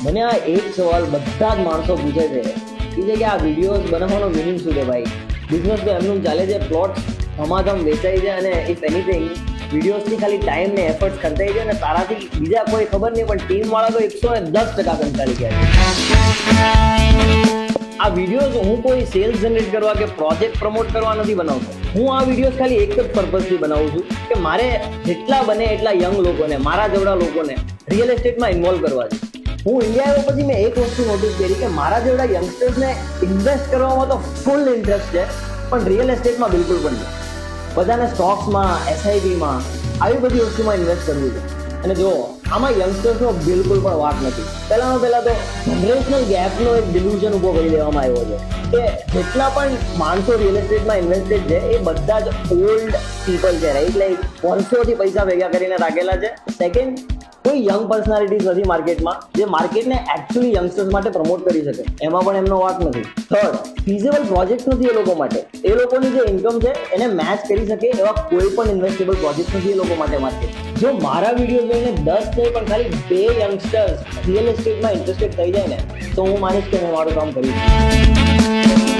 મને આ એક સવાલ બધા જ માણસો પૂછે છે કે આ વિડીયોઝ બનાવવાનો મિનિંગ શું છે ભાઈ? બિઝનેસ તો એમનું ચાલે છે, પ્લોટ ધમાધમ વેચાઈ છે અને ઇફ એનીથિંગ વિડીયોઝથી ખાલી ટાઈમ ને એફર્ટ્સ ખર્ચાઈ છે અને તારાથી બીજા કોઈ ખબર નહીં, પણ ટીમ વાળા તો 110% કંટાળી ગયા છે. આ વિડીયોઝ હું કોઈ સેલ્સ જનરેટ કરવા કે પ્રોજેક્ટ પ્રમોટ કરવા નથી બનાવતો. હું આ વિડીયોઝ ખાલી એક જ પર્પઝથી બનાવું છું કે મારે જેટલા બને એટલા યંગ લોકોને, મારા જેવડા લોકોને રિયલ એસ્ટેટમાં ઇન્વોલ્વ કરવા છે. હું ઇન્ડિયા આવ્યો પછી મેં એક વસ્તુ નોટિસ કરી કે મારા જેવડા યંગસ્ટર્સને ઇન્વેસ્ટ કરવામાં તો ફૂલ ઇન્ટરેસ્ટ છે, પણ રિયલ એસ્ટેટમાં બિલકુલ પણ નહીં. બધાને સ્ટોક્સમાં, એસઆઈપીમાં આવી બધી વસ્તુમાં ઇન્વેસ્ટ કરવું છે. અને જો આમાં યંગસ્ટર્સનો બિલકુલ પણ વાક નથી. પહેલાં તો જનરેશનલ ગેપનો એક ડિલ્યુઝન ઊભો કરી દેવામાં આવ્યો છે કે જેટલા પણ માણસો રિયલ એસ્ટેટમાં ઇન્વેસ્ટેડ છે એ બધા જ ઓલ્ડ પીપલ છે, રાઈટ? લાઈક વર્ષોથી પૈસા ભેગા કરીને રાખેલા છે. સેકન્ડ, કોઈ યંગ પર્સનાલિટીઝ નથી માર્કેટમાં જે માર્કેટને એકચ્યુઅલી યંગસ્ટર્સ માટે પ્રમોટ કરી શકે, એમાં પણ એમનો વાક નથી. થર્ડ, ફિઝિબલ પ્રોજેક્ટ નથી એ લોકો માટે. એ લોકોની જે ઇન્કમ છે એને મેચ કરી શકે એવા કોઈ પણ ઇન્વેસ્ટેબલ પ્રોજેક્ટ નથી એ લોકો માટે માર્કેટ. જો મારા વિડીયો જોઈને 10 નહીં પણ ખાલી 2 યંગસ્ટર્સ રિયલ એસ્ટેટમાં ઇન્ટરેસ્ટેડ થઈ જાય ને તો હું માનીશ કે મેં મારું કામ કર્યું.